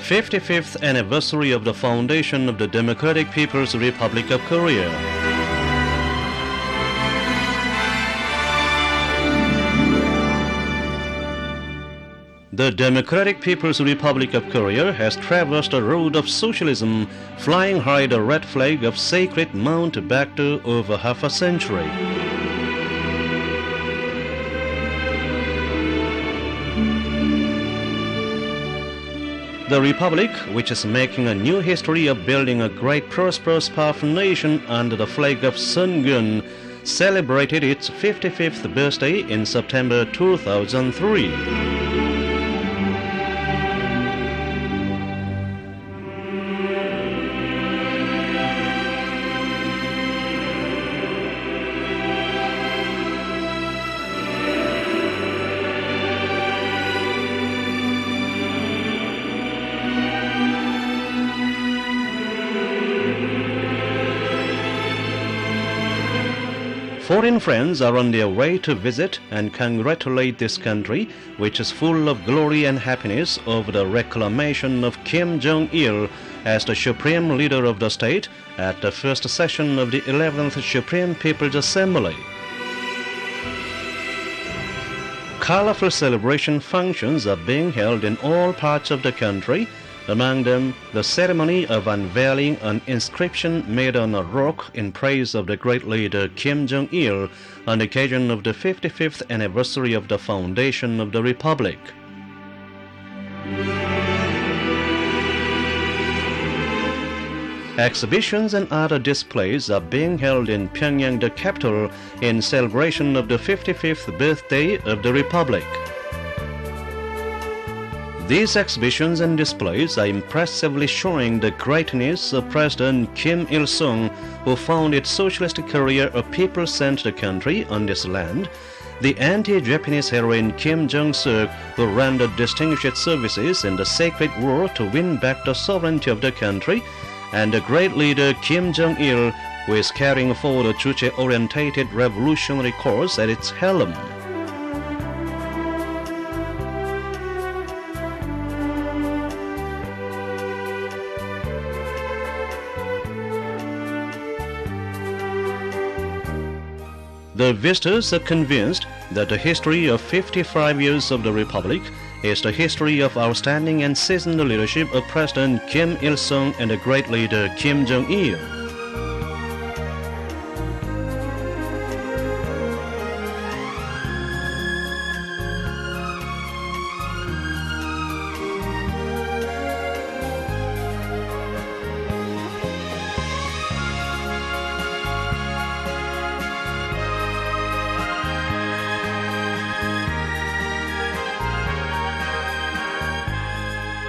55th anniversary of the foundation of the Democratic People's Republic of Korea. The Democratic People's Republic of Korea has traversed the road of socialism, flying high the red flag of sacred Mount Baekdu over half a century. The Republic, which is making a new history of building a great prosperous powerful nation under the flag of Sungun, celebrated its 55th birthday in September 2003. Foreign friends are on their way to visit and congratulate this country, which is full of glory and happiness over the reclamation of Kim Jong-il as the supreme leader of the state at the first session of the 11th Supreme People's Assembly. Colorful celebration functions are being held in all parts of the country, among them the ceremony of unveiling an inscription made on a rock in praise of the great leader Kim Jong-il on the occasion of the 55th anniversary of the foundation of the Republic. Exhibitions and other displays are being held in Pyongyang, the capital, in celebration of the 55th birthday of the Republic. These exhibitions and displays are impressively showing the greatness of President Kim Il-sung, who founded Socialist Korea, a people-centered country on this land, the anti-Japanese heroine Kim Jong-suk, who rendered distinguished services in the Sacred War to win back the sovereignty of the country, and the great leader Kim Jong-il, who is carrying forward a Juche-orientated revolutionary course at its helm. The visitors are convinced that the history of 55 years of the Republic is the history of outstanding and seasoned leadership of President Kim Il-sung and the great leader Kim Jong-il.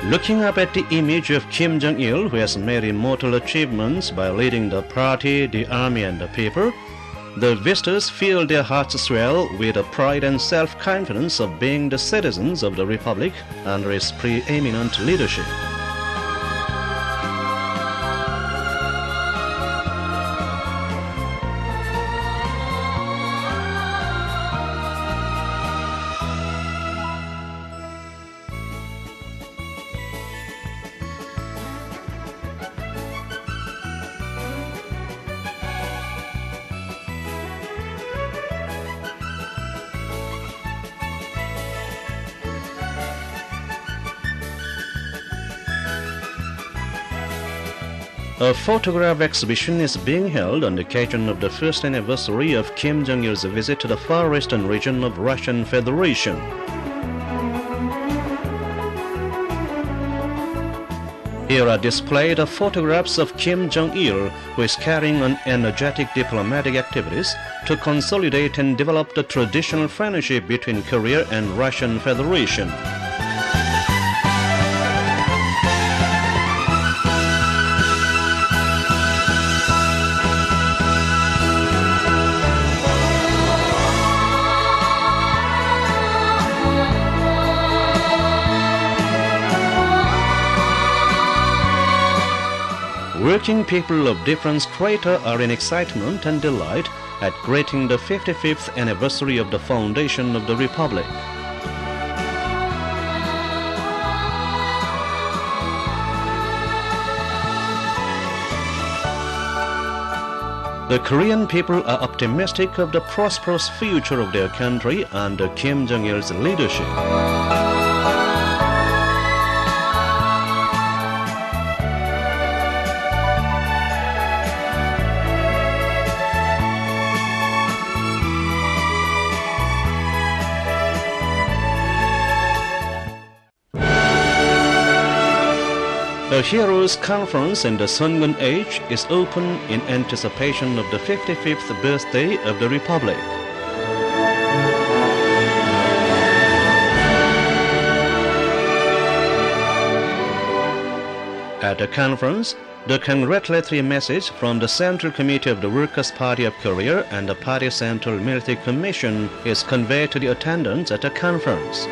Looking up at the image of Kim Jong-il, who has made immortal achievements by leading the party, the army, and the people, the visitors feel their hearts swell with the pride and self-confidence of being the citizens of the Republic under his preeminent leadership. A photograph exhibition is being held on the occasion of the first anniversary of Kim Jong-il's visit to the far eastern region of Russian Federation. Here are displayed the photographs of Kim Jong-il, who is carrying on energetic diplomatic activities to consolidate and develop the traditional friendship between Korea and Russian Federation. Working people of different strata are in excitement and delight at greeting the 55th anniversary of the foundation of the Republic. The Korean people are optimistic of the prosperous future of their country under Kim Jong-il's leadership. The Heroes Conference in the Sungun Age is open in anticipation of the 55th birthday of the Republic. At the conference, the congratulatory message from the Central Committee of the Workers' Party of Korea and the Party Central Military Commission is conveyed to the attendants at the conference.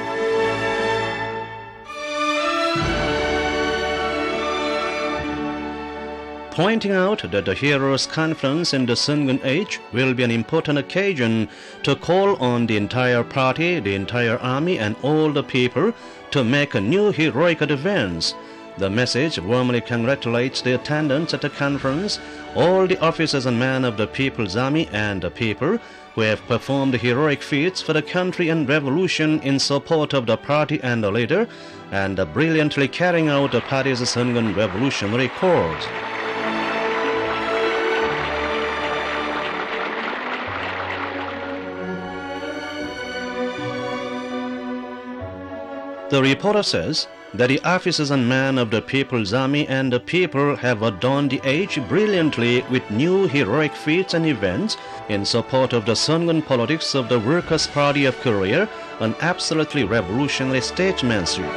Pointing out that the Heroes Conference in the Sungun Age will be an important occasion to call on the entire party, the entire army, and all the people to make a new heroic advance. The message warmly congratulates the attendants at the conference, all the officers and men of the People's Army and the people who have performed heroic feats for the country and revolution in support of the party and the leader, and brilliantly carrying out the party's Sungun revolutionary cause. The reporter says that the officers and men of the People's Army and the people have adorned the age brilliantly with new heroic feats and events in support of the Sungun politics of the Workers' Party of Korea, an absolutely revolutionary statesmanship.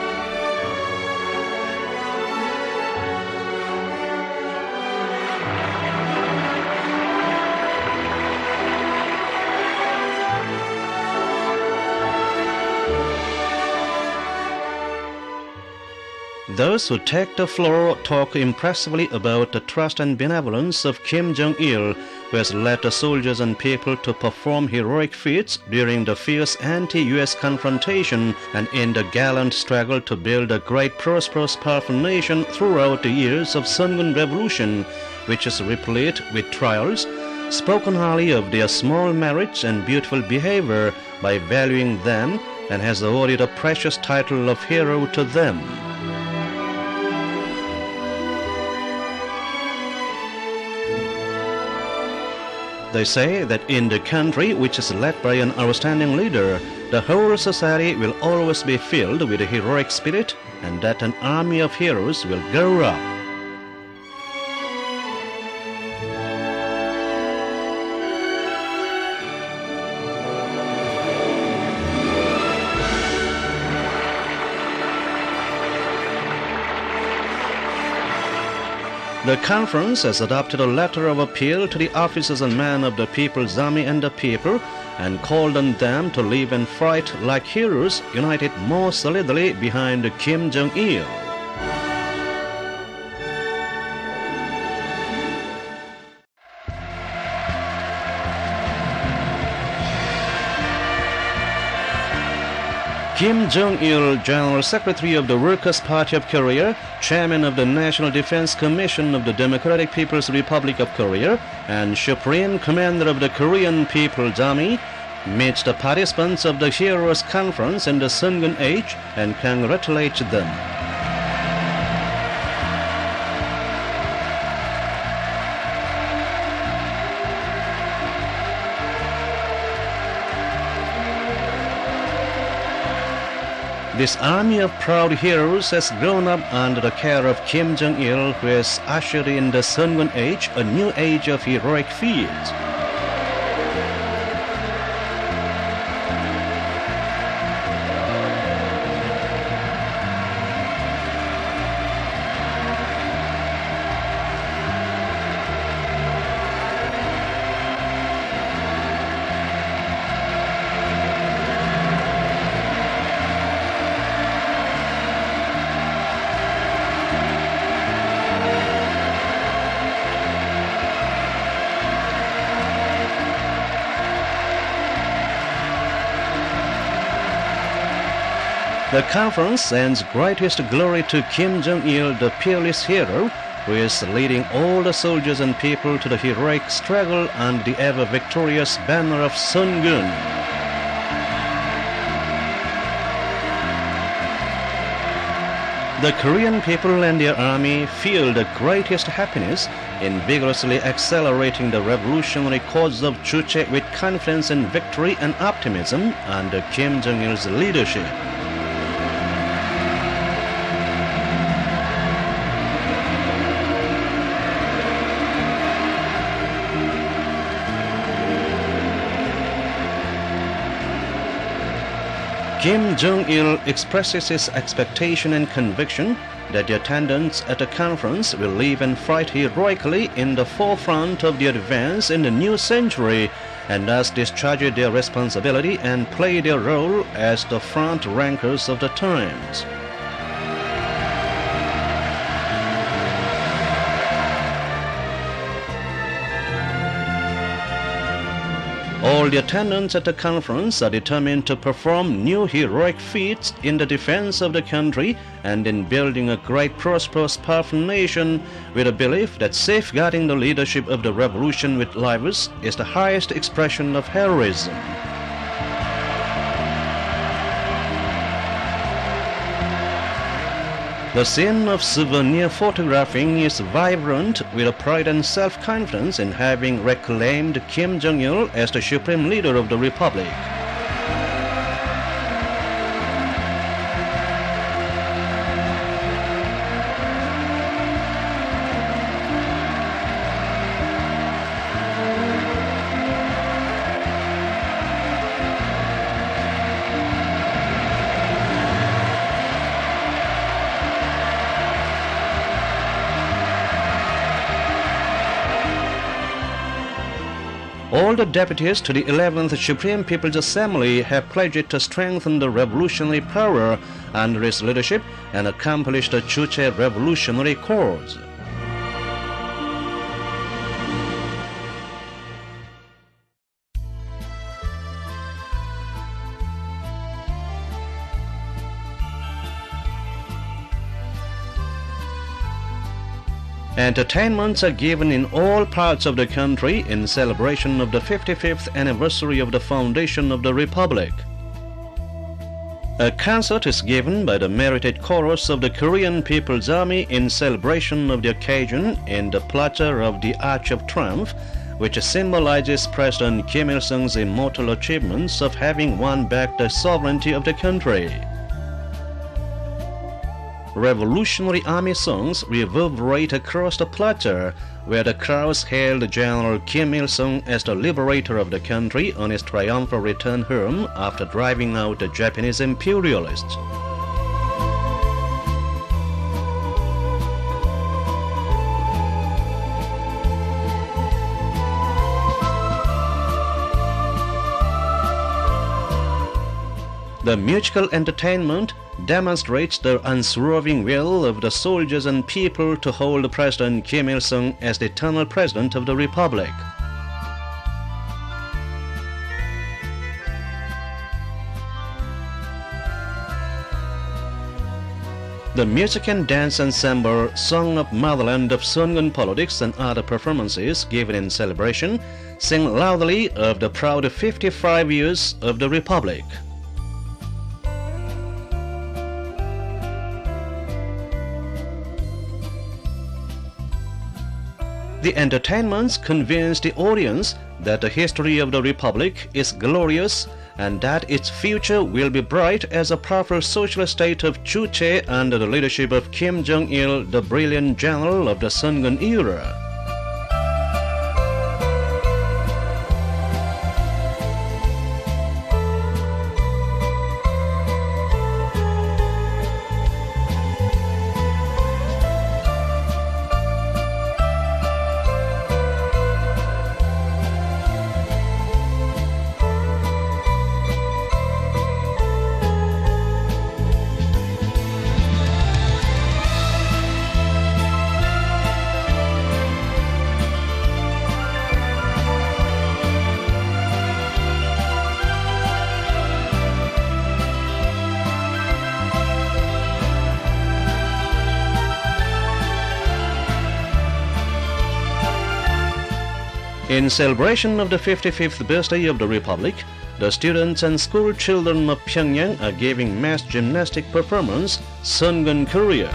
Those who take the floor talk impressively about the trust and benevolence of Kim Jong-il, who has led the soldiers and people to perform heroic feats during the fierce anti-US confrontation and in the gallant struggle to build a great, prosperous, powerful nation throughout the years of Sungun Revolution, which is replete with trials, spoken highly of their small merits and beautiful behavior by valuing them, and has awarded a precious title of hero to them. They say that in the country which is led by an outstanding leader, the whole society will always be filled with a heroic spirit, and that an army of heroes will grow up. The conference has adopted a letter of appeal to the officers and men of the People's Army and the people, and called on them to live and fight like heroes, united more solidly behind Kim Jong-il. Kim Jong-il, General Secretary of the Workers' Party of Korea, Chairman of the National Defense Commission of the Democratic People's Republic of Korea, and Supreme Commander of the Korean People's Army, meets the participants of the Heroes Conference in the Sungun Age and congratulates them. This army of proud heroes has grown up under the care of Kim Jong-il, who has ushered in the Sungun Age a new age of heroic feats. The conference sends greatest glory to Kim Jong-il, the peerless hero, who is leading all the soldiers and people to the heroic struggle under the ever-victorious banner of Sungun. The Korean people and their army feel the greatest happiness in vigorously accelerating the revolutionary cause of Juche with confidence in victory and optimism under Kim Jong-il's leadership. Kim Jong-il expresses his expectation and conviction that the attendants at the conference will live and fight heroically in the forefront of the advance in the new century and thus discharge their responsibility and play their role as the front rankers of the times. All the attendants at the conference are determined to perform new heroic feats in the defense of the country and in building a great, prosperous, powerful nation with a belief that safeguarding the leadership of the revolution with lives is the highest expression of heroism. The scene of souvenir photographing is vibrant with a pride and self-confidence in having reclaimed Kim Jong-il as the supreme leader of the republic. All the deputies to the 11th Supreme People's Assembly have pledged to strengthen the revolutionary power under his leadership and accomplish the Juche revolutionary cause. Entertainments are given in all parts of the country in celebration of the 55th anniversary of the foundation of the Republic. A concert is given by the merited chorus of the Korean People's Army in celebration of the occasion in the Plaza of the Arch of Triumph, which symbolizes President Kim Il-sung's immortal achievements of having won back the sovereignty of the country. Revolutionary Army songs reverberate across the plaza, where the crowds hailed General Kim Il-sung as the liberator of the country on his triumphal return home after driving out the Japanese imperialists. The musical entertainment demonstrates the unswerving will of the soldiers and people to hold President Kim Il-sung as the eternal president of the Republic. The music and dance ensemble Song of Motherland of Sungun politics and other performances given in celebration sing loudly of the proud 55 years of the Republic. The entertainments convince the audience that the history of the Republic is glorious and that its future will be bright as a powerful socialist state of Juche under the leadership of Kim Jong-il, the brilliant general of the Sungun era. In celebration of the 55th birthday of the Republic, the students and school children of Pyongyang are giving mass gymnastic performance, Sungun Korea.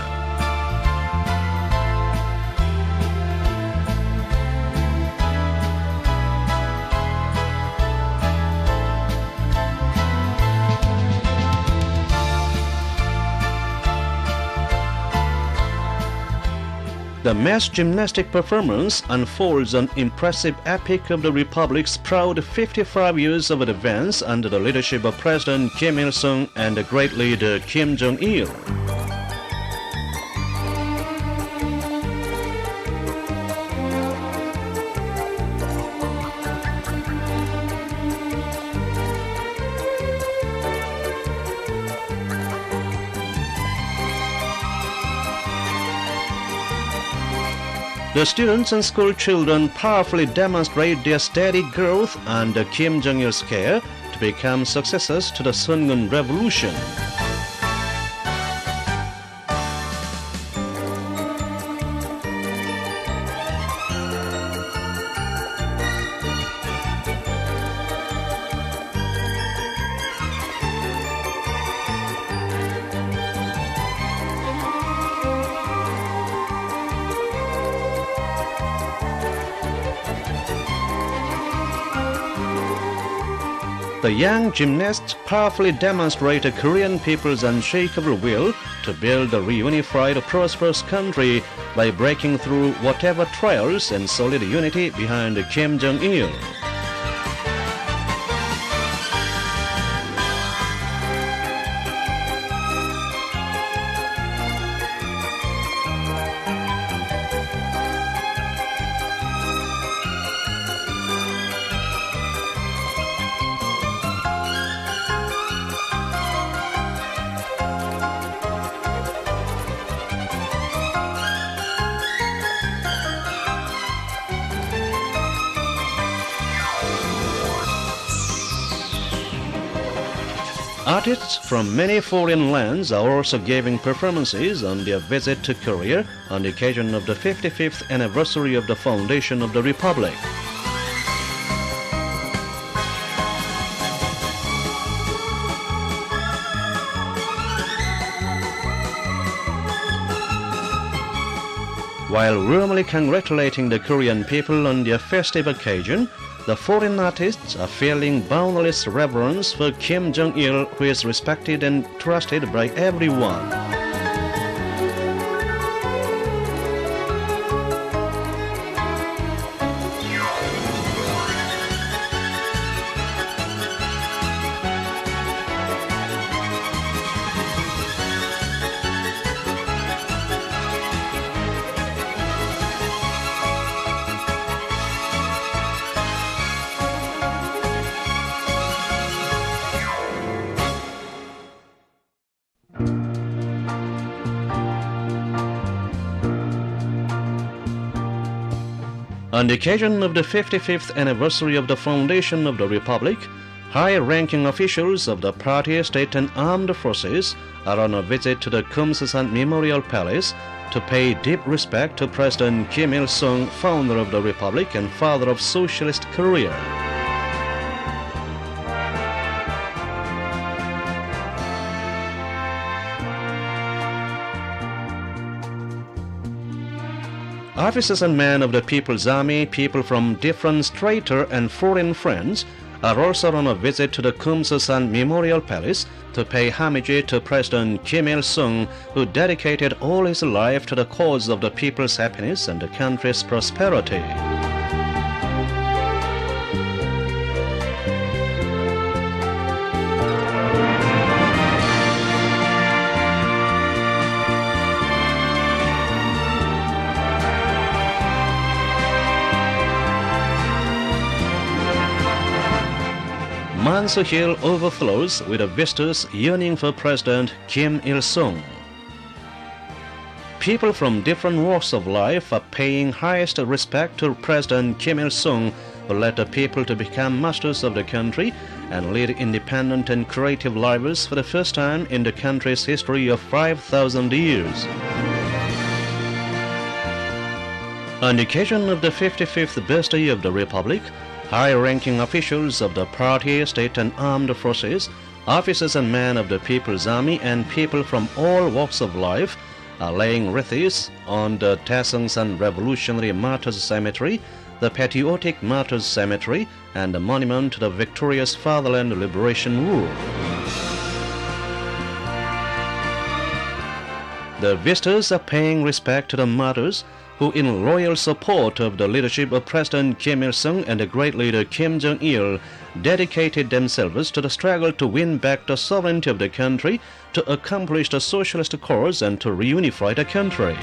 The mass gymnastic performance unfolds an impressive epic of the Republic's proud 55 years of advance under the leadership of President Kim Il-sung and the great leader Kim Jong-il. The students and school children powerfully demonstrate their steady growth under Kim Jong-il's care to become successors to the Sungun Revolution. The young gymnasts powerfully demonstrate the Korean people's unshakable will to build a reunified, prosperous country by breaking through whatever trials and solid unity behind Kim Jong-il. Artists from many foreign lands are also giving performances on their visit to Korea on the occasion of the 55th anniversary of the foundation of the Republic. While warmly congratulating the Korean people on their festive occasion, the foreign artists are feeling boundless reverence for Kim Jong-il, who is respected and trusted by everyone. On the occasion of the 55th anniversary of the foundation of the Republic, high-ranking officials of the Party, state and armed forces are on a visit to the Kumsusan Memorial Palace to pay deep respect to President Kim Il-sung, founder of the Republic and father of Socialist Korea. Officers and men of the People's Army, people from different straighter and foreign friends, are also on a visit to the Kumsusan Memorial Palace to pay homage to President Kim Il-sung, who dedicated all his life to the cause of the people's happiness and the country's prosperity. Mansu Hill overflows with the visitors yearning for President Kim Il-sung. People from different walks of life are paying highest respect to President Kim Il-sung, who led the people to become masters of the country and lead independent and creative lives for the first time in the country's history of 5,000 years. On the occasion of the 55th birthday of the Republic, high-ranking officials of the party, state and armed forces, officers and men of the People's Army and people from all walks of life are laying wreaths on the Daesungsan Revolutionary Martyrs Cemetery, the Patriotic Martyrs Cemetery, and the monument to the victorious Fatherland Liberation War. The visitors are paying respect to the martyrs who, in loyal support of the leadership of President Kim Il-sung and the great leader Kim Jong-il, dedicated themselves to the struggle to win back the sovereignty of the country, to accomplish the socialist cause, and to reunify the country.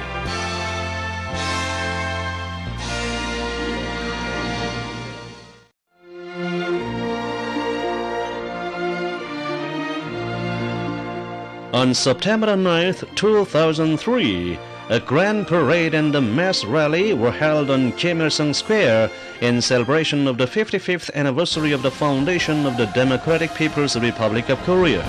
On September 9, 2003, a grand parade and a mass rally were held on Kim Il-sung Square in celebration of the 55th anniversary of the foundation of the Democratic People's Republic of Korea.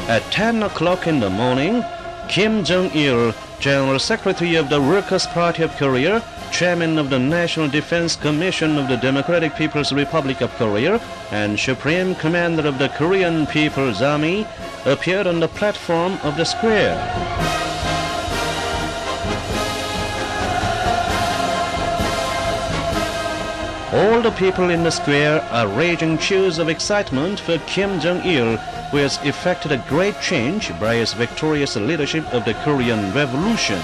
At 10 o'clock in the morning, Kim Jong-il, General Secretary of the Workers' Party of Korea, Chairman of the National Defense Commission of the Democratic People's Republic of Korea, and Supreme Commander of the Korean People's Army, appeared on the platform of the square. All the people in the square are raising cheers of excitement for Kim Jong-il, who has effected a great change by his victorious leadership of the Korean Revolution.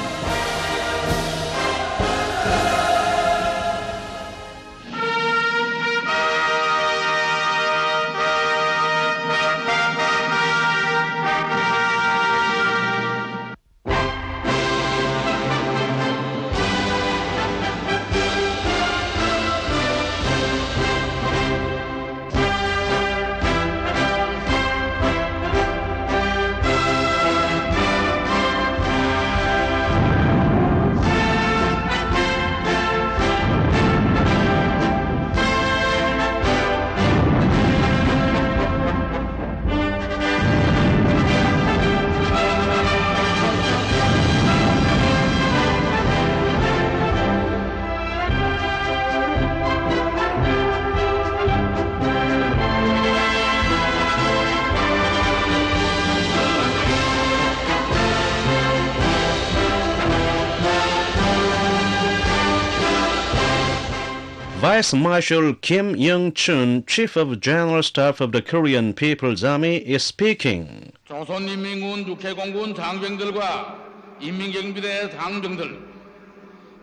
Vice Marshal Kim Young-chun, Chief of General Staff of the Korean People's Army, is speaking. 조선인민군 육해공군 장병들과 인민경비대 장병들,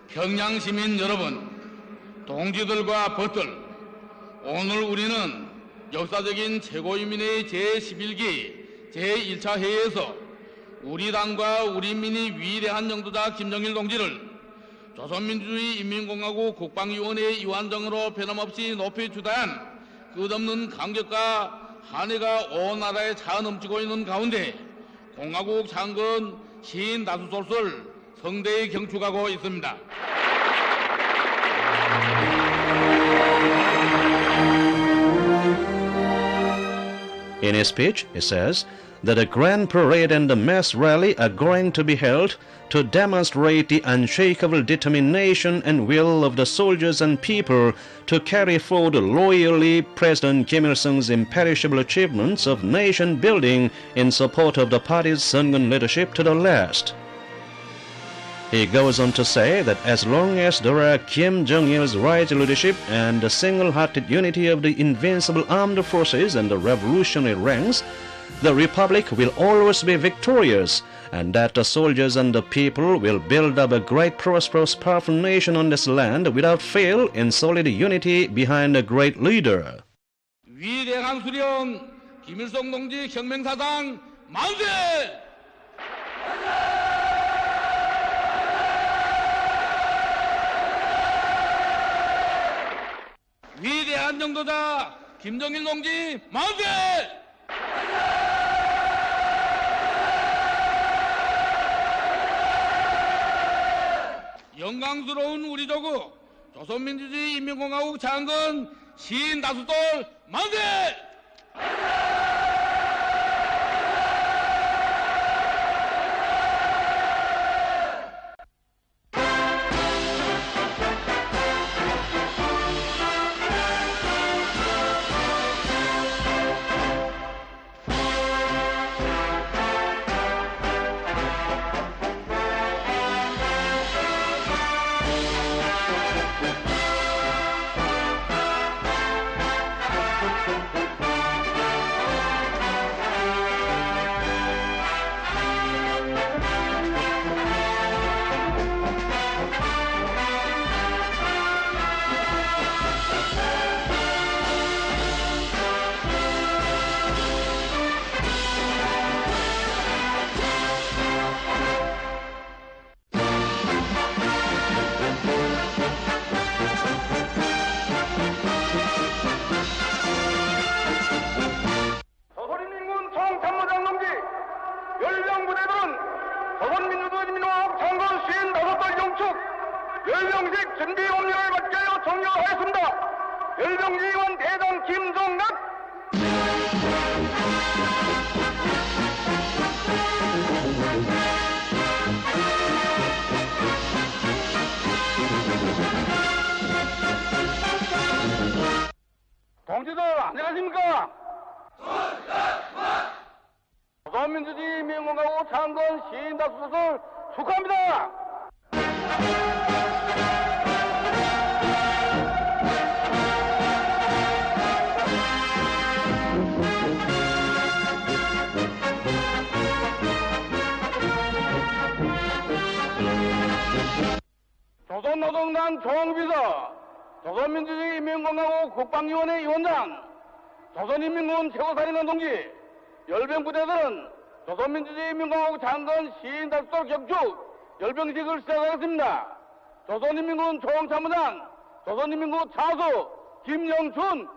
평양시민 여러분, 동지들과 벗들, 오늘 우리는 역사적인 최고인민회의 제11기 제1차 회의에서 우리 당과 우리 민이 위대한 영도자 김정일 동지를 조선민주주의 인민공화국 국방위원회의 위원장으로 변함없이 높이 추대한 끝없는 감격과 한해가 온 나라에 차넘치고 있는 가운데 공화국 창건 시인 다수솔솔 성대히 경축하고 있습니다. In his speech, he says that a grand parade and a mass rally are going to be held to demonstrate the unshakable determination and will of the soldiers and people to carry forward loyally President Kim Il-sung's imperishable achievements of nation building in support of the party's Sungun leadership to the last. He goes on to say that as long as there are Kim Jong-il's rising leadership and the single-hearted unity of the invincible armed forces and the revolutionary ranks, the Republic will always be victorious, and that the soldiers and the people will build up a great, prosperous, powerful nation on this land without fail in solid unity behind a great leader. 위대한 수령 김일성 동지 혁명사상 만세! 위대한 영도자 김정일 동지 만세! 영광스러운 우리 조국 조선민주주의 인민공화국 창건 시인 다수돌 만세! 열병식 준비 법령을 받게 종료하였습니다. 열병지원 대장 김종남. 동지들 안녕하십니까? 조선민주주의 민공화국 창건 시인답수를 축하합니다. 조선노동당 총비서, 조선민주주의 인민공화국 국방위원회 위원장, 조선인민군 최고사령관 동지, 열병부대들은 조선민주주의 인민공화국 장관 시인답수로 격축 열병식을 시작하겠습니다. 조선인민군 총참모장, 조선인민군 차수 김영춘.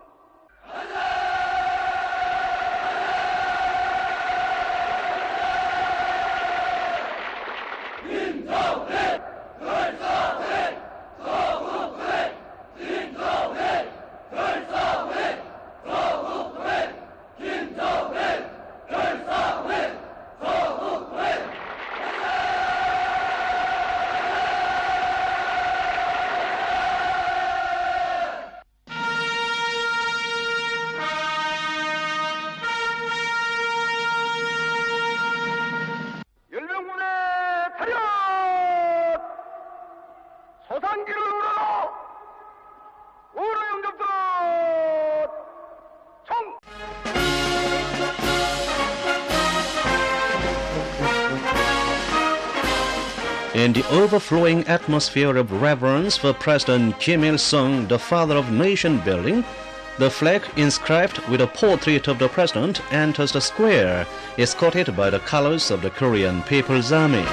In the overflowing atmosphere of reverence for President Kim Il-sung, the father of nation building, the flag inscribed with a portrait of the president enters the square, escorted by the colors of the Korean People's Army.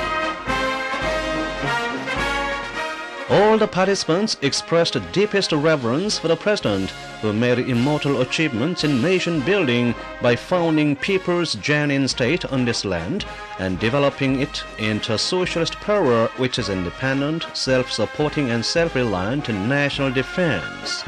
All the participants expressed deepest reverence for the president, who made immortal achievements in nation building by founding people's genuine state on this land and developing it into a socialist power which is independent, self-supporting and self-reliant in national defense.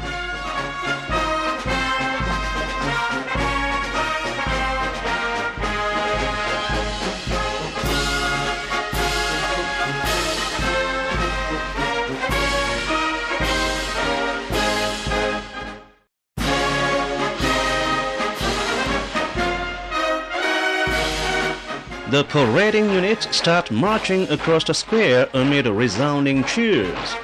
The parading units start marching across the square amid resounding cheers.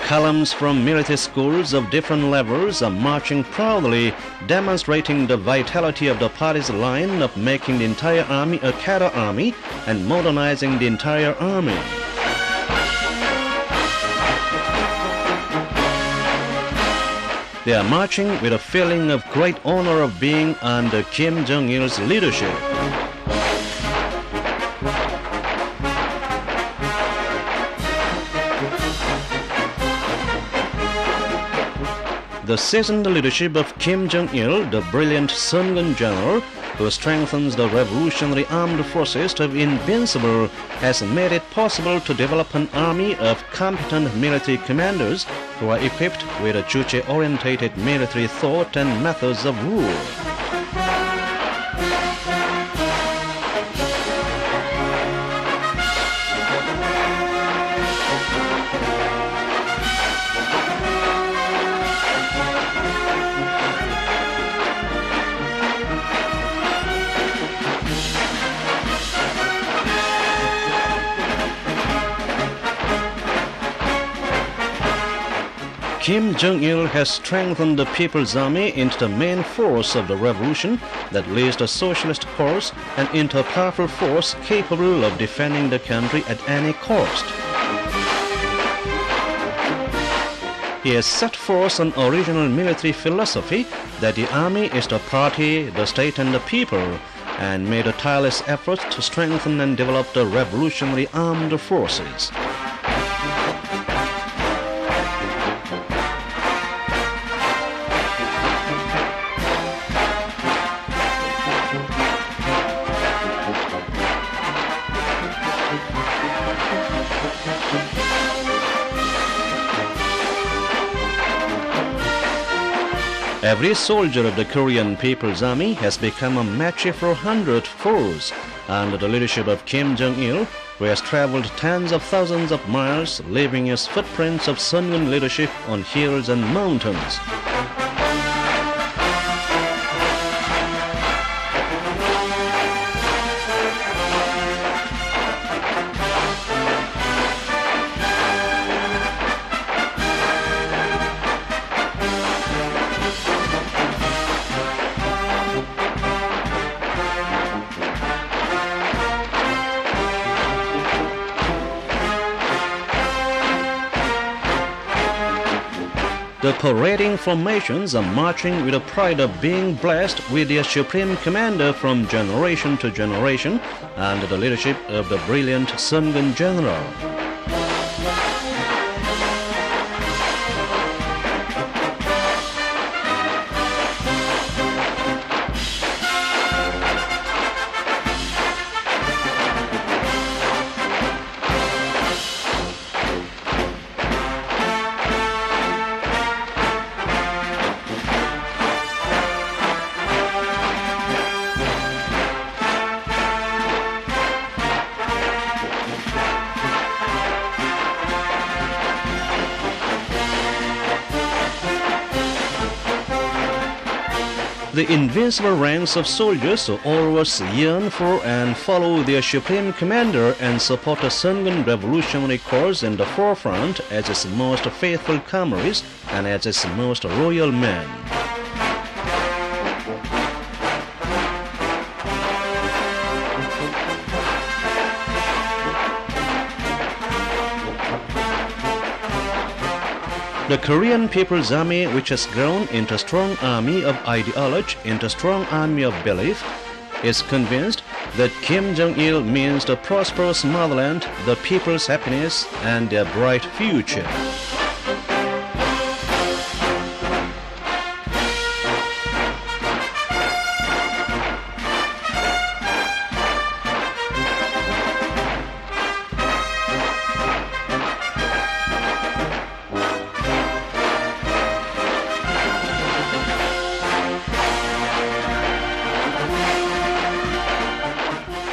Columns from military schools of different levels are marching proudly, demonstrating the vitality of the party's line of making the entire army a cadre army and modernizing the entire army. They are marching with a feeling of great honor of being under Kim Jong-il's leadership. The seasoned leadership of Kim Jong-il, the brilliant Sungun general, who strengthens the revolutionary armed forces to be invincible, has made it possible to develop an army of competent military commanders who are equipped with a Juche-orientated military thought and methods of rule. Kim Jong-il has strengthened the People's Army into the main force of the revolution that leads the socialist course and into a powerful force capable of defending the country at any cost. He has set forth an original military philosophy that the army is the party, the state and the people, and made a tireless effort to strengthen and develop the revolutionary armed forces. Every soldier of the Korean People's Army has become a match for 100 force under the leadership of Kim Jong-il, who has traveled tens of thousands of miles, leaving his footprints of Sungun leadership on hills and mountains. The parading formations are marching with the pride of being blessed with their supreme commander from generation to generation under the leadership of the brilliant Sungun general. The invincible ranks of soldiers who always yearn for and follow their supreme commander and support the Sungun revolutionary cause in the forefront as its most faithful comrades and as its most loyal men. The Korean People's Army, which has grown into a strong army of ideology, into a strong army of belief, is convinced that Kim Jong-il means the prosperous motherland, the people's happiness, and their bright future.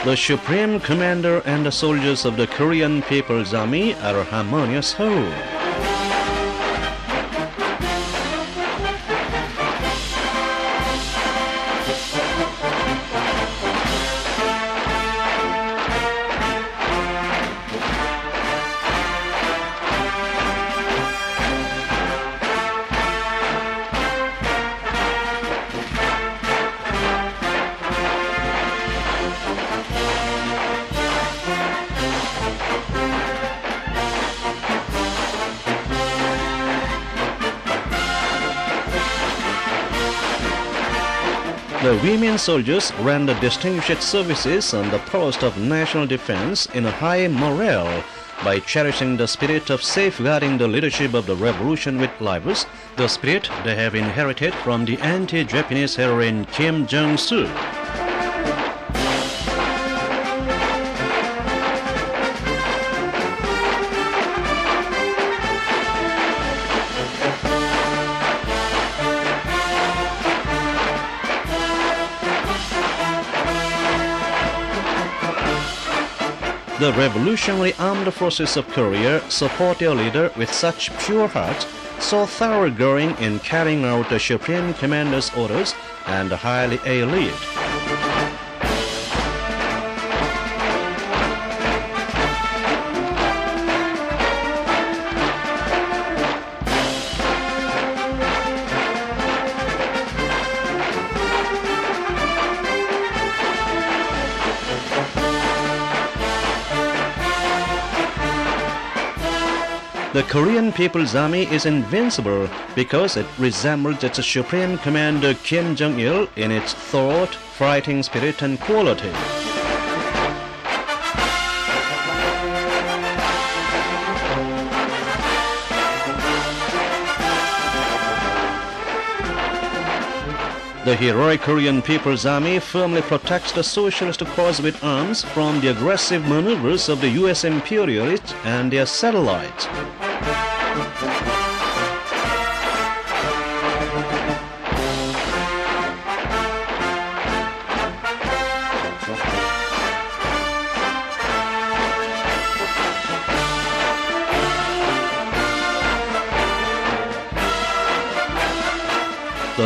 The Supreme Commander and the soldiers of the Korean People's Army are a harmonious whole. The women soldiers render distinguished services on the post of national defense in a high morale by cherishing the spirit of safeguarding the leadership of the revolution with lives, the spirit they have inherited from the anti-Japanese heroine Kim Jong-soo. The revolutionary armed forces of Korea support their leader with such pure heart, so thoroughgoing in carrying out the Supreme Commander's orders and highly elite. The Korean People's Army is invincible because it resembles its Supreme Commander Kim Jong-il in its thought, fighting spirit and quality. The heroic Korean People's Army firmly protects the socialist cause with arms from the aggressive maneuvers of the US imperialists and their satellites.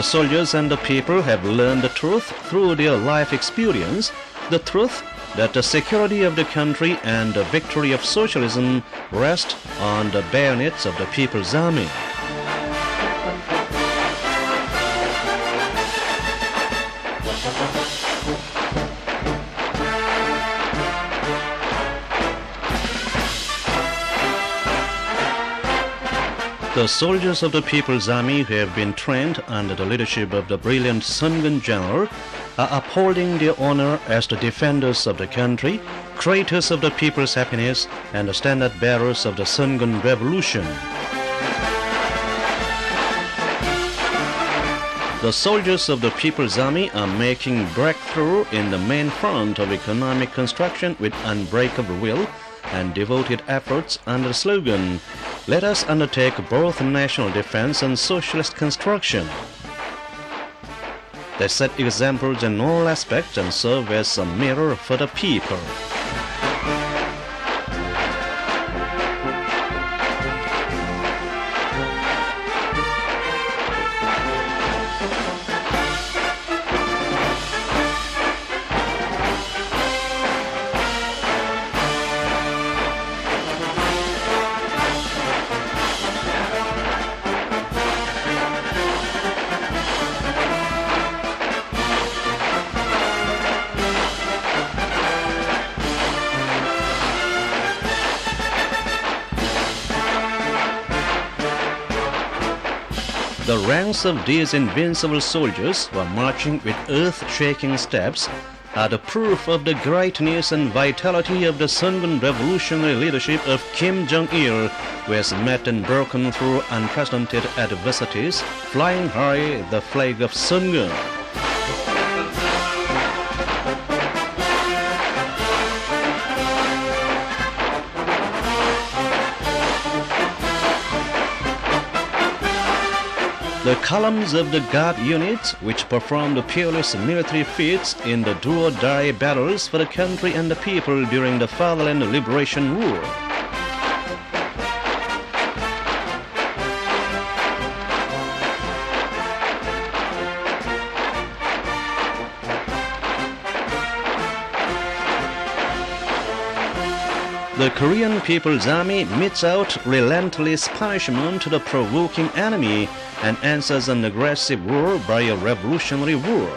The soldiers and the people have learned the truth through their life experience, the truth that the security of the country and the victory of socialism rest on the bayonets of the People's Army. The soldiers of the People's Army who have been trained under the leadership of the brilliant Sungun General are upholding their honor as the defenders of the country, creators of the people's happiness, and the standard bearers of the Sungun Revolution. The soldiers of the People's Army are making breakthrough in the main front of economic construction with unbreakable will and devoted efforts under the slogan, "Let us undertake both national defense and socialist construction." They set examples in all aspects and serve as a mirror for the people. The ranks of these invincible soldiers who are marching with earth-shaking steps are the proof of the greatness and vitality of the Sungun revolutionary leadership of Kim Jong-il, who has met and broken through unprecedented adversities, flying high the flag of Sungun. The columns of the Guard units, which performed peerless military feats in the do-or-die battles for the country and the people during the Fatherland Liberation War. The Korean People's Army metes out relentless punishment to the provoking enemy and answers an aggressive war by a revolutionary war.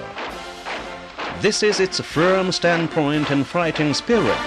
This is its firm standpoint and fighting spirit.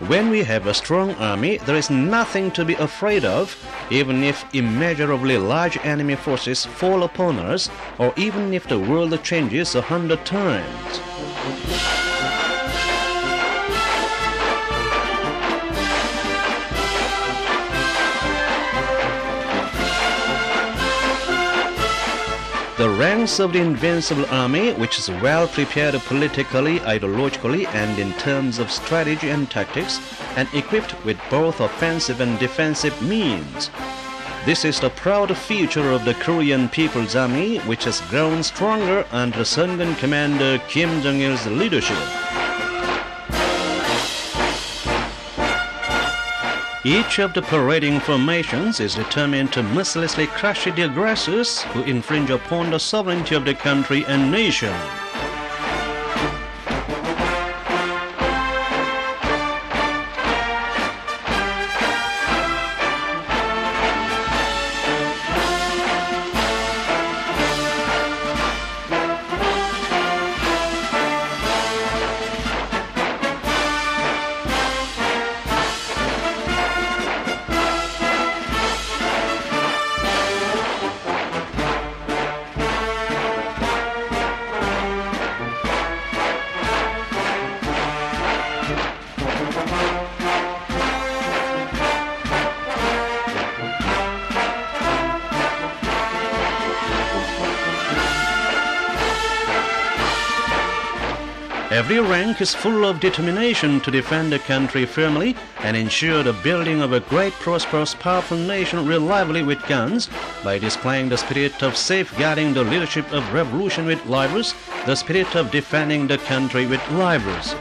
When we have a strong army, there is nothing to be afraid of, even if immeasurably large enemy forces fall upon us, or even if the world changes 100 times. The ranks of the invincible army, which is well prepared politically, ideologically, and in terms of strategy and tactics, and equipped with both offensive and defensive means. This is the proud feature of the Korean People's Army, which has grown stronger under Sungun Commander Kim Jong-il's leadership. Each of the parading formations is determined to mercilessly crush the aggressors who infringe upon the sovereignty of the country and nation. Every rank is full of determination to defend the country firmly and ensure the building of a great, prosperous, powerful nation reliably with guns by displaying the spirit of safeguarding the leadership of revolution with livers, the spirit of defending the country with livers.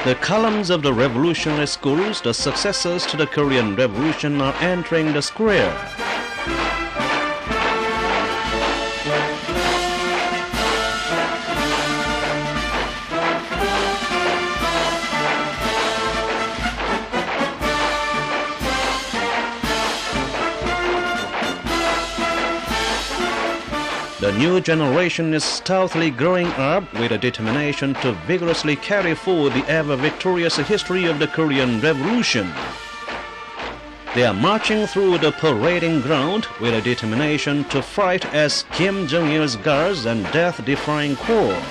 The columns of the revolutionary schools, the successors to the Korean Revolution, are entering the square. The new generation is stoutly growing up with a determination to vigorously carry forward the ever-victorious history of the Korean Revolution. They are marching through the parading ground with a determination to fight as Kim Jong-il's guards and death-defying corps.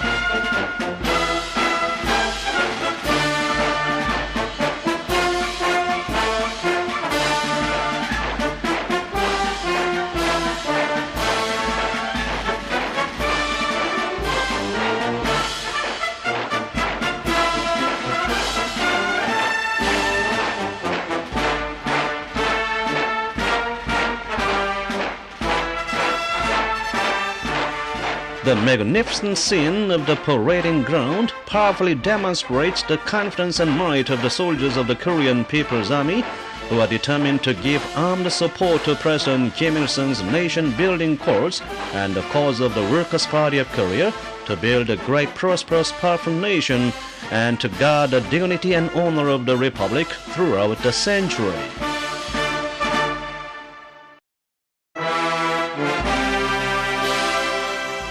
The magnificent scene of the parading ground powerfully demonstrates the confidence and might of the soldiers of the Korean People's Army, who are determined to give armed support to President Kim Il-sung's nation-building cause and the cause of the Workers' Party of Korea to build a great, prosperous, powerful nation and to guard the dignity and honor of the Republic throughout the century.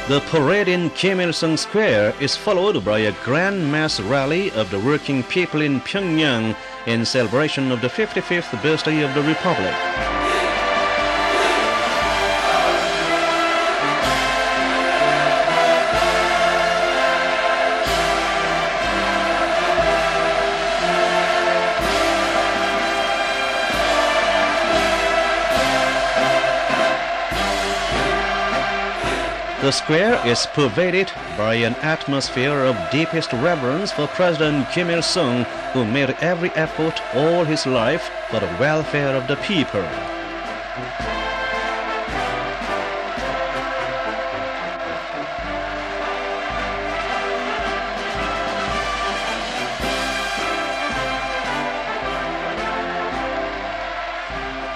The parade in Kim Il-sung Square is followed by a grand mass rally of the working people in Pyongyang in celebration of the 55th birthday of the Republic. The square is pervaded by an atmosphere of deepest reverence for President Kim Il-sung, who made every effort all his life for the welfare of the people.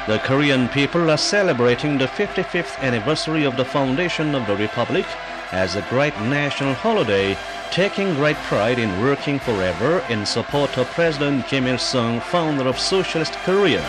The Korean people are celebrating the 55th anniversary of the foundation of the Republic as a great national holiday, taking great pride in working forever in support of President Kim Il-sung, founder of Socialist Korea.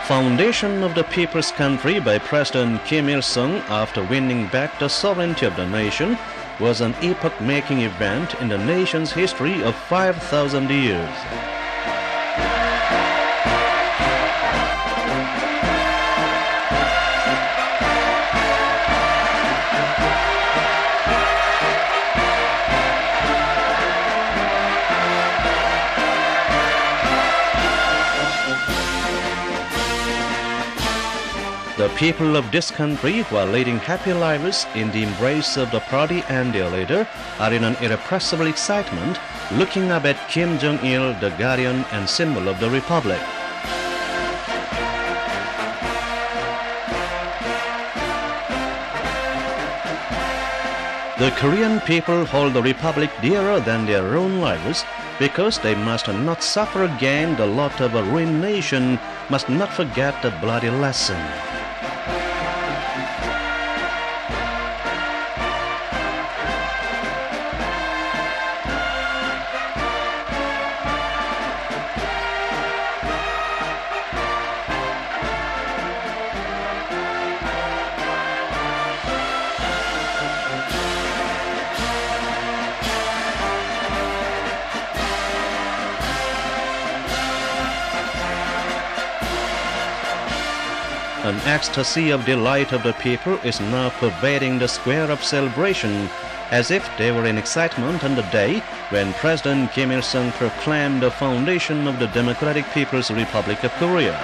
Foundation of the People's Country by President Kim Il-sung after winning back the sovereignty of the nation was an epoch-making event in the nation's history of 5,000 years. The people of this country, who are leading happy lives in the embrace of the party and their leader, are in an irrepressible excitement, looking up at Kim Jong-il, the guardian and symbol of the Republic. The Korean people hold the Republic dearer than their own lives because they must not suffer again the lot of a ruined nation, must not forget the bloody lesson. An ecstasy of delight of the people is now pervading the square of celebration, as if they were in excitement on the day when President Kim Il-sung proclaimed the foundation of the Democratic People's Republic of Korea.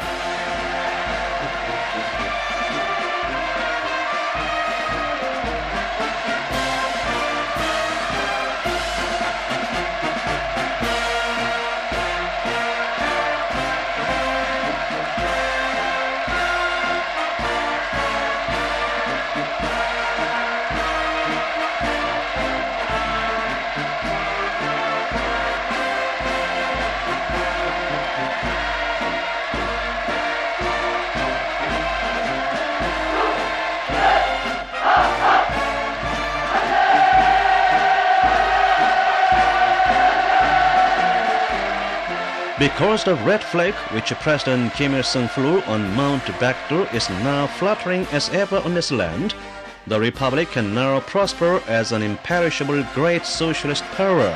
Because the red flag which President Kim Il-sung flew on Mount Baekdu is now fluttering as ever on this land, the Republic can now prosper as an imperishable great socialist power.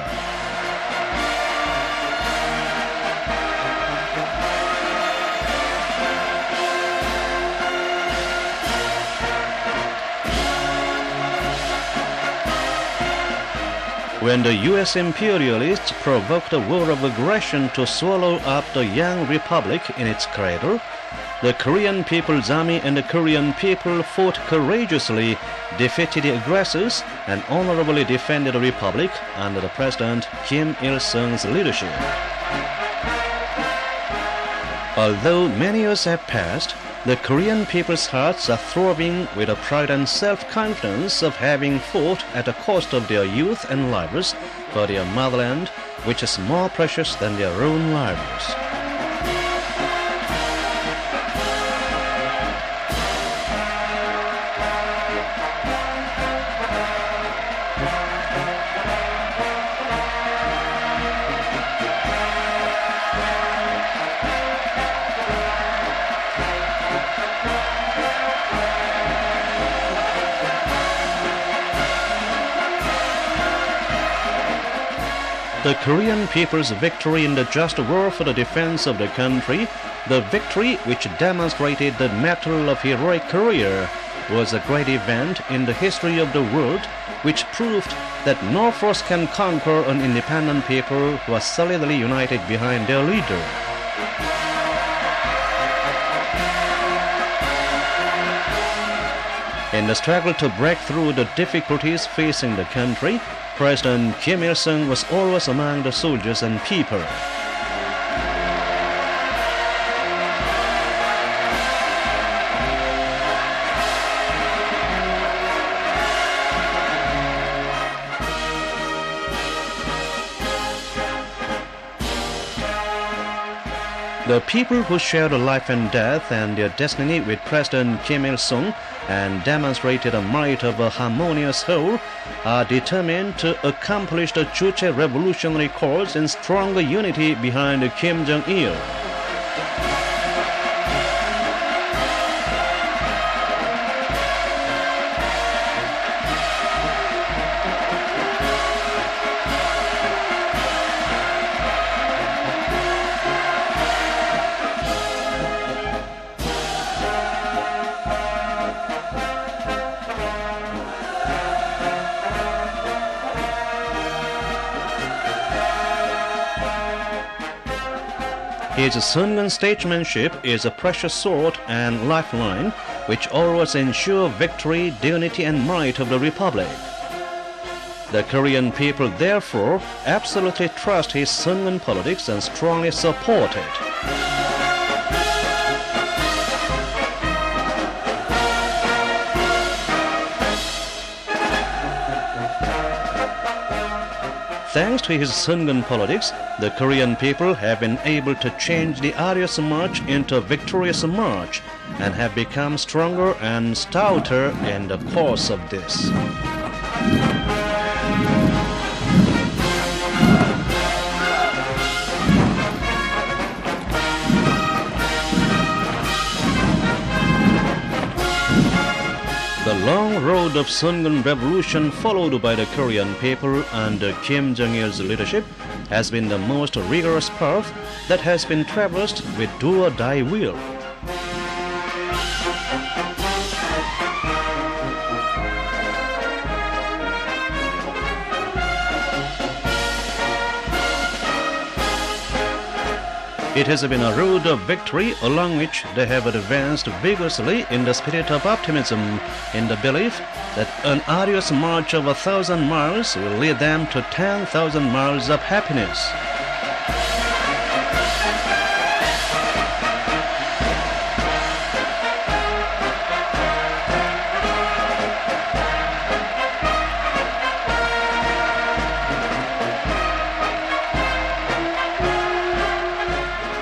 When the U.S. imperialists provoked a war of aggression to swallow up the young republic in its cradle, the Korean People's Army and the Korean people fought courageously, defeated the aggressors, and honorably defended the republic under the President Kim Il-sung's leadership. Although many years have passed, the Korean people's hearts are throbbing with the pride and self-confidence of having fought at the cost of their youth and lives for their motherland, which is more precious than their own lives. The Korean people's victory in the just war for the defense of the country, the victory which demonstrated the mettle of heroic Korea, was a great event in the history of the world, which proved that no force can conquer an independent people who are solidly united behind their leader. In the struggle to break through the difficulties facing the country, President Kim Il-sung was always among the soldiers and people. The people who shared life and death and their destiny with President Kim Il-sung and demonstrated the might of a harmonious whole are determined to accomplish the Juche revolutionary cause in stronger unity behind Kim Jong-il. His Sungun statesmanship is a precious sword and lifeline which always ensure victory, dignity and might of the Republic. The Korean people therefore absolutely trust his Sungun politics and strongly support it. Thanks to his Sungun politics, the Korean people have been able to change the arduous march into a victorious march and have become stronger and stouter in the course of this. The long road of Sungun Revolution followed by the Korean people under Kim Jong-il's leadership has been the most rigorous path that has been traversed with do-or-die will. It has been a road of victory along which they have advanced vigorously in the spirit of optimism, in the belief that an arduous march of 1,000 miles will lead them to 10,000 miles of happiness.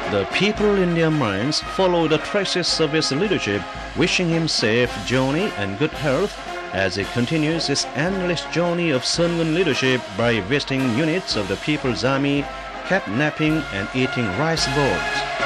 The people in their minds follow the traces of his leadership, wishing him safe journey and good health as he continues his endless journey of Sungun leadership by visiting units of the People's Army, kidnapping and eating rice balls.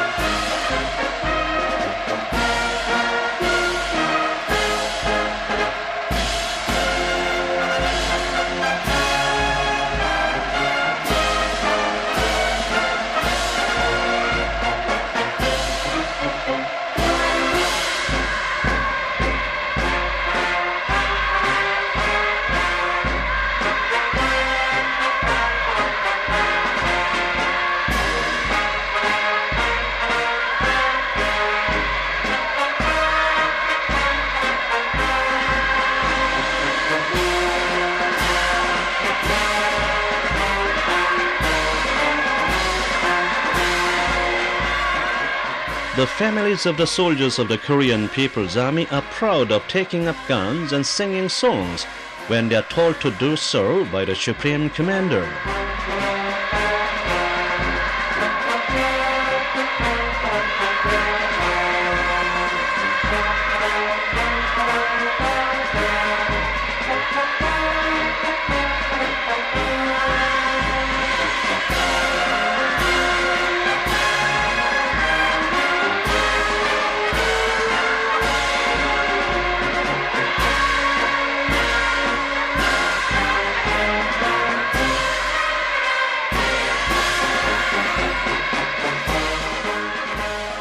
The families of the soldiers of the Korean People's Army are proud of taking up guns and singing songs when they are told to do so by the Supreme Commander.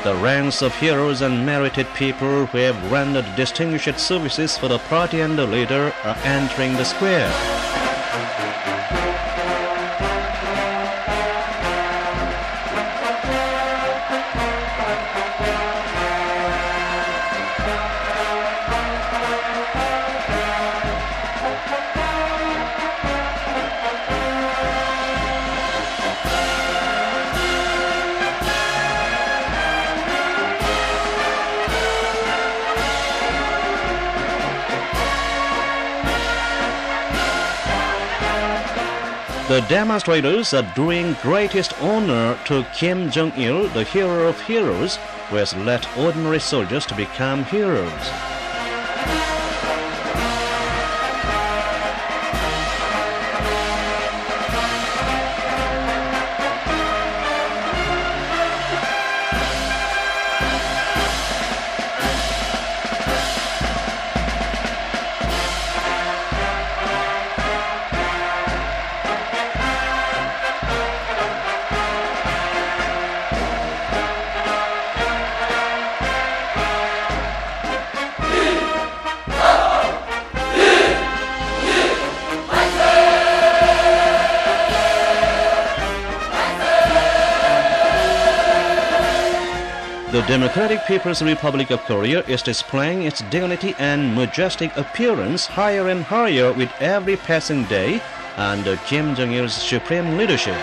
The ranks of heroes and merited people who have rendered distinguished services for the party and the leader are entering the square. The demonstrators are doing greatest honor to Kim Jong-il, the hero of heroes, who has led ordinary soldiers to become heroes. The Democratic People's Republic of Korea is displaying its dignity and majestic appearance higher and higher with every passing day under Kim Jong-il's supreme leadership.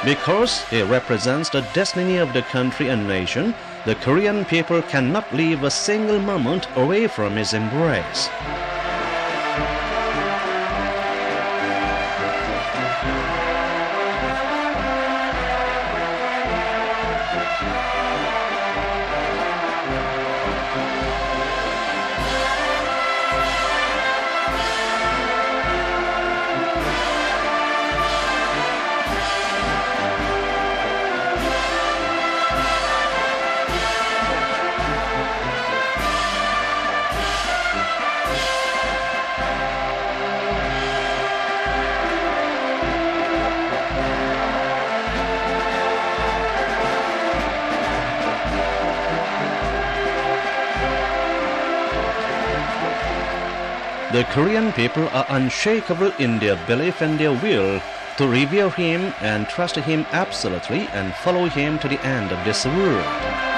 Because he represents the destiny of the country and nation, the Korean people cannot live a single moment away from his embrace. The Korean people are unshakable in their belief and their will to revere him and trust him absolutely and follow him to the end of this world.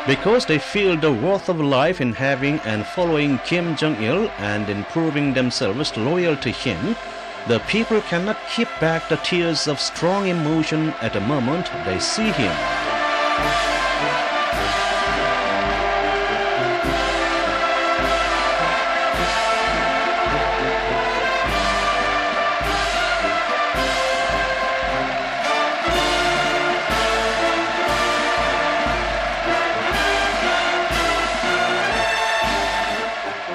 Because they feel the worth of life in having and following Kim Jong-il and in proving themselves loyal to him, the people cannot keep back the tears of strong emotion at the moment they see him.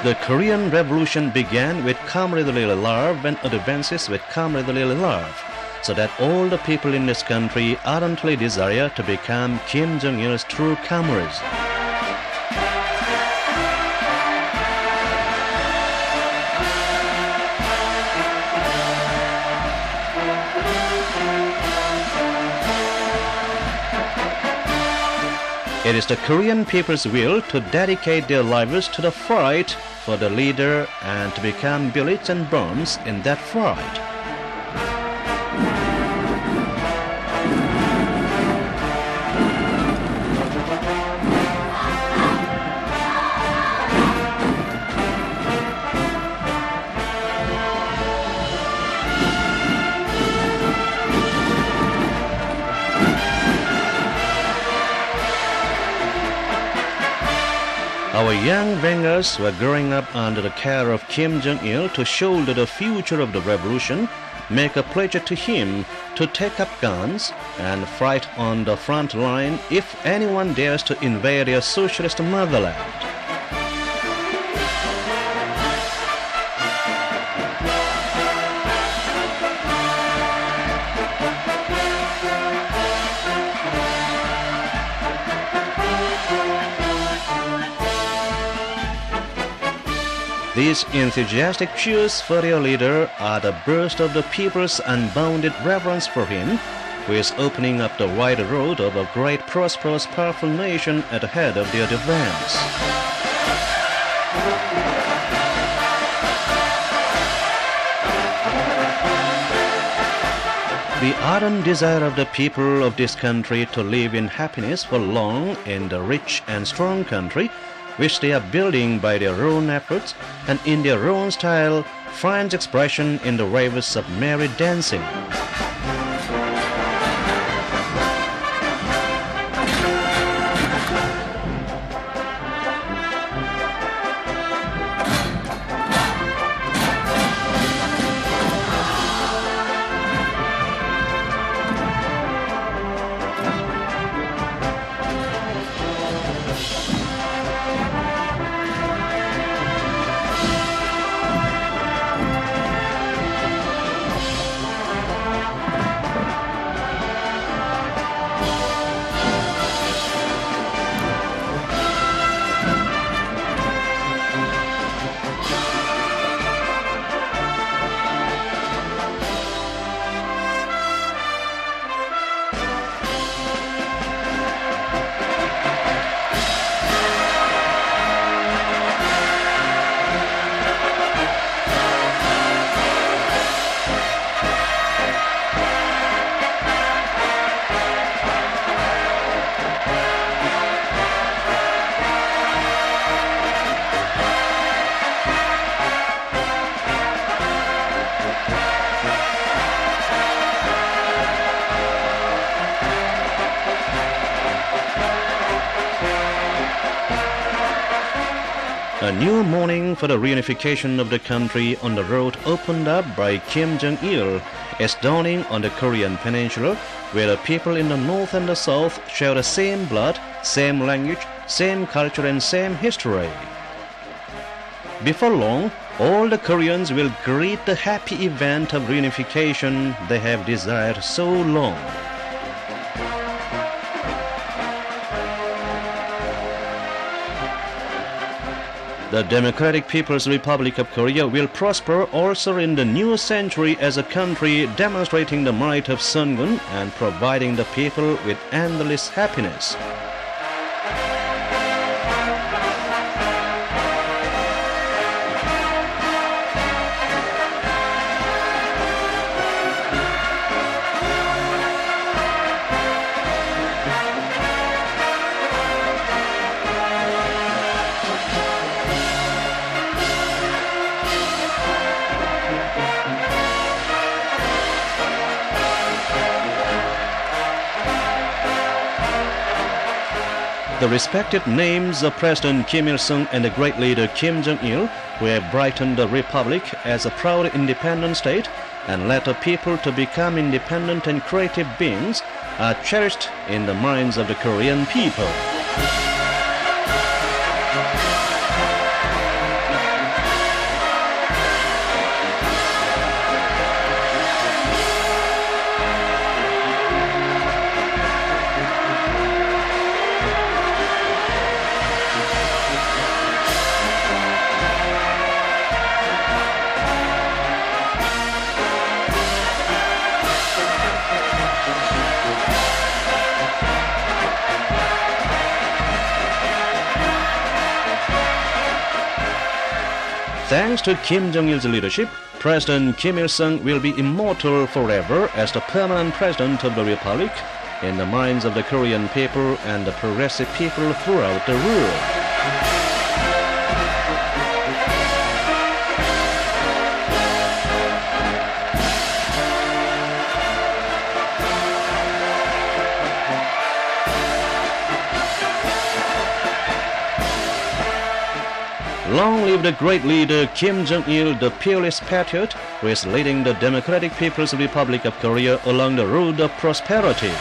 The Korean Revolution began with camaraderie love and advances with camaraderie love, so that all the people in this country ardently desire to become Kim Jong-il's true comrades. It is the Korean people's will to dedicate their lives to the fight for the leader and to become bullets and bombs in that fight. Our young vanguards were growing up under the care of Kim Jong-il to shoulder the future of the revolution, make a pledge to him to take up guns and fight on the front line if anyone dares to invade their socialist motherland. These enthusiastic cheers for their leader are the burst of the people's unbounded reverence for him, who is opening up the wide road of a great, prosperous, powerful nation at the head of their advance. The ardent desire of the people of this country to live in happiness for long in the rich and strong country which they are building by their own efforts and in their own style, finds expression in the raves of merry dancing. A new morning for the reunification of the country on the road opened up by Kim Jong-il is dawning on the Korean peninsula, where the people in the north and the south share the same blood, same language, same culture and same history. Before long, all the Koreans will greet the happy event of reunification they have desired so long. The Democratic People's Republic of Korea will prosper also in the new century as a country demonstrating the might of Sungun and providing the people with endless happiness. The respected names of President Kim Il-sung and the great leader Kim Jong-il, who have brightened the republic as a proud independent state and led the people to become independent and creative beings, are cherished in the minds of the Korean people. Thanks to Kim Jong-il's leadership, President Kim Il-sung will be immortal forever as the permanent president of the Republic in the minds of the Korean people and the progressive people throughout the world. Long live the great leader Kim Jong-il, the peerless patriot, who is leading the Democratic People's Republic of Korea along the road of prosperity.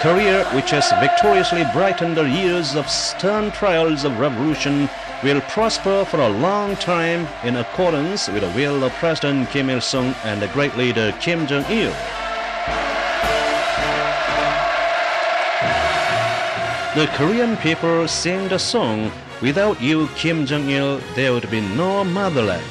Korea, which has victoriously brightened the years of stern trials of revolution, will prosper for a long time in accordance with the will of President Kim Il-sung and the great leader Kim Jong-il. The Korean people sing the song, "Without you, Kim Jong-il, there would be no motherland."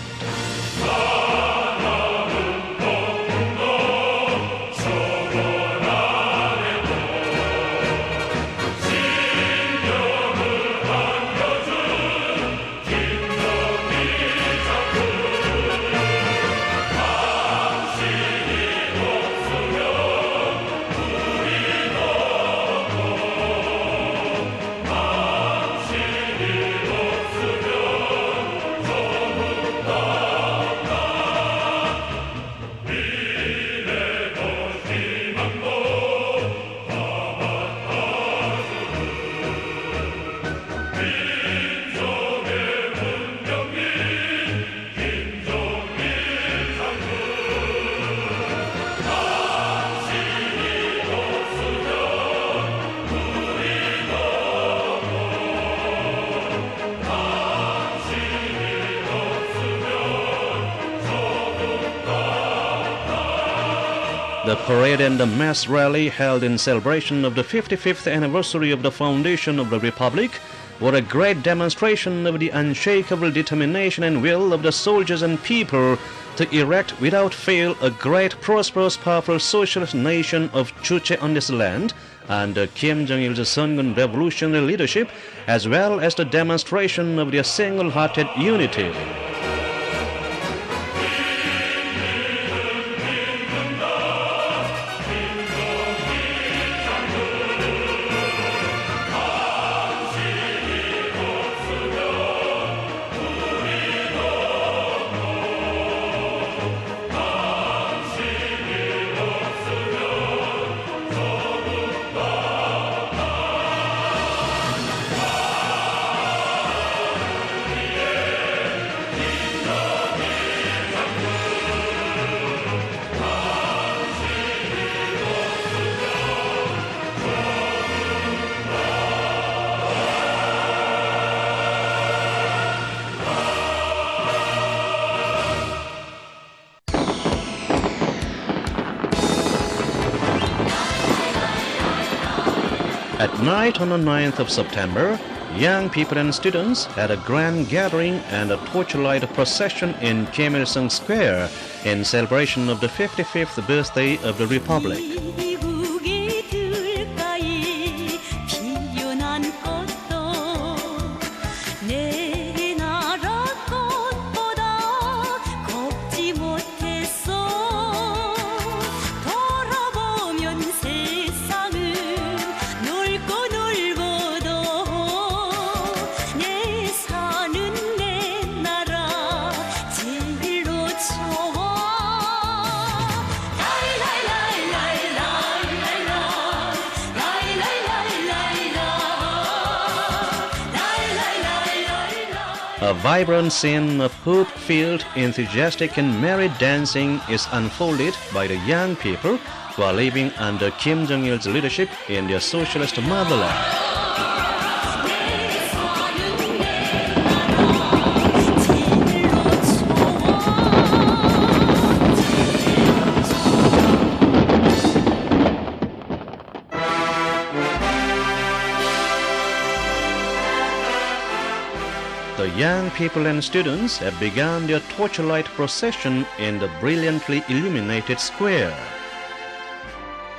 The parade and the mass rally held in celebration of the 55th anniversary of the foundation of the Republic were a great demonstration of the unshakable determination and will of the soldiers and people to erect without fail a great, prosperous, powerful socialist nation of Juche on this land, under Kim Jong-il's Sungun revolutionary leadership, as well as the demonstration of their single-hearted unity. At night on the 9th of September, young people and students had a grand gathering and a torchlight procession in Kim Il-sung Square in celebration of the 55th birthday of the Republic. A vibrant scene of hope-filled, enthusiastic and merry dancing is unfolded by the young people who are living under Kim Jong-il's leadership in their socialist motherland. The young people and students have begun their torchlight procession in the brilliantly illuminated square.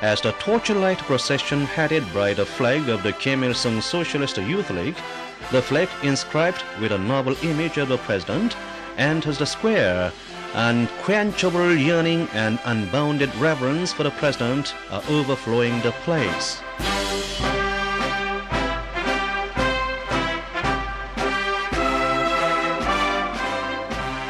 As the torchlight procession headed by the flag of the Kim Il-sung Socialist Youth League, the flag inscribed with a noble image of the president, enters the square, unquenchable yearning and unbounded reverence for the president are overflowing the place.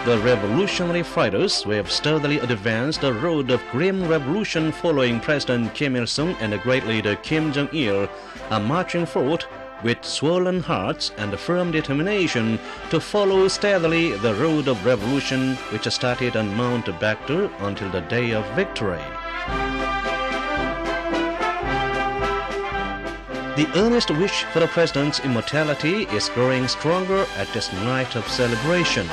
The revolutionary fighters who have sturdily advanced the road of grim revolution following President Kim Il-sung and the great leader Kim Jong-il are marching forward with swollen hearts and a firm determination to follow steadily the road of revolution which started on Mount Baekdu until the day of victory. The earnest wish for the president's immortality is growing stronger at this night of celebration.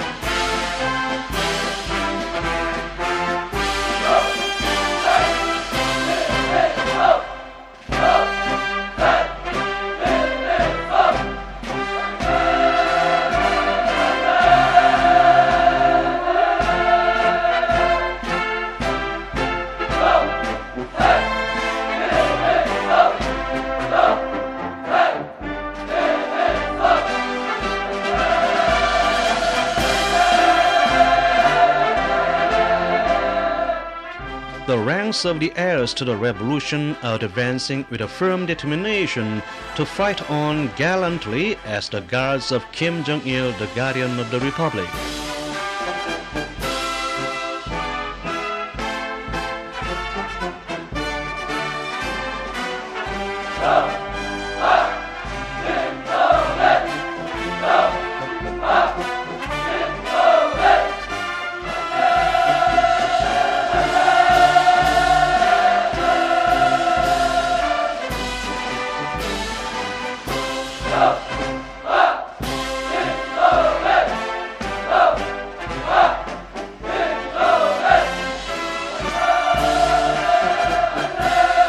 The ranks of the heirs to the revolution are advancing with a firm determination to fight on gallantly as the guards of Kim Jong-il, the guardian of the Republic.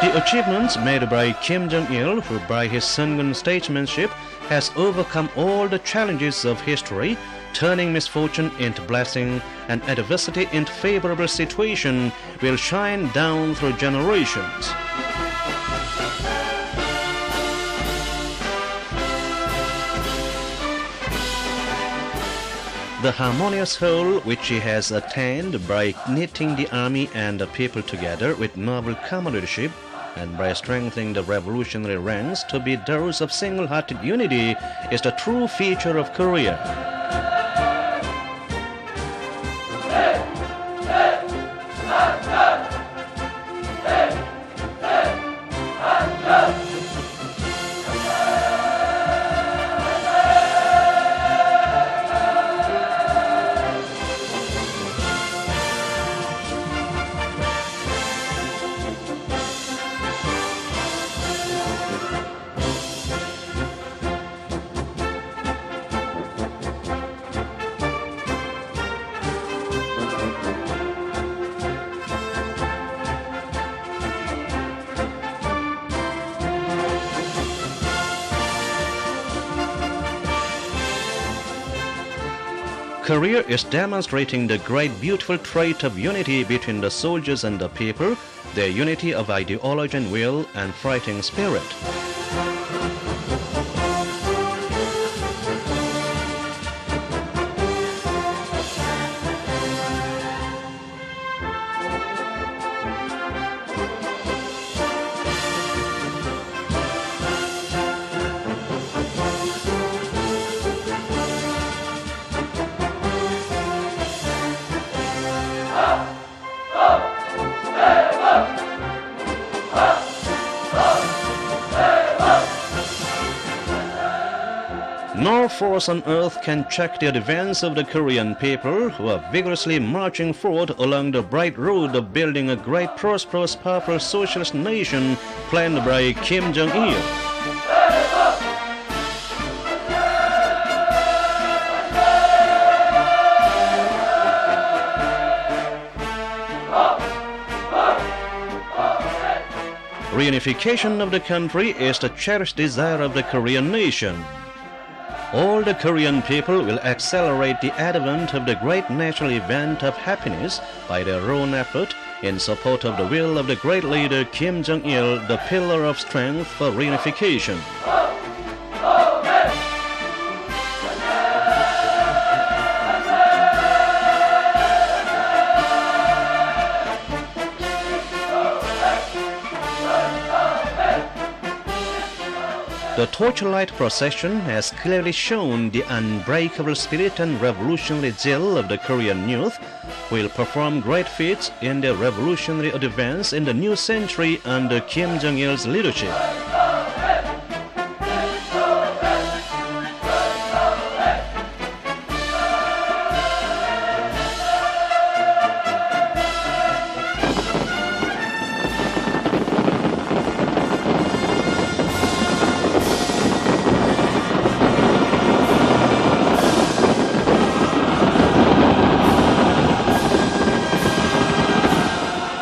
The achievements made by Kim Jong-il, who by his Sungun statesmanship has overcome all the challenges of history, turning misfortune into blessing and adversity into favorable situation, will shine down through generations. The harmonious whole which he has attained by knitting the army and the people together with noble comradeship and by strengthening the revolutionary ranks to be those of single-hearted unity is the true feature of Korea. Korea is demonstrating the great beautiful trait of unity between the soldiers and the people, their unity of ideology and will and fighting spirit. No force on earth can check the advance of the Korean people, who are vigorously marching forward along the bright road of building a great, prosperous, powerful socialist nation planned by Kim Jong-il. Reunification of the country is the cherished desire of the Korean nation. All the Korean people will accelerate the advent of the great national event of happiness by their own effort in support of the will of the great leader Kim Jong-il, the pillar of strength for reunification. The torchlight procession has clearly shown the unbreakable spirit and revolutionary zeal of the Korean youth, who will perform great feats in their revolutionary advance in the new century under Kim Jong-il's leadership.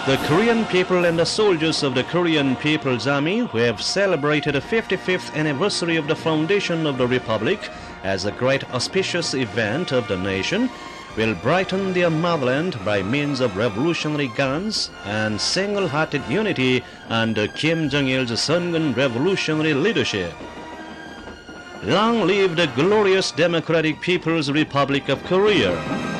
The Korean people and the soldiers of the Korean People's Army, who have celebrated the 55th anniversary of the foundation of the Republic as a great auspicious event of the nation, will brighten their motherland by means of revolutionary guns and single-hearted unity under Kim Jong-il's Sungun revolutionary leadership. Long live the glorious Democratic People's Republic of Korea!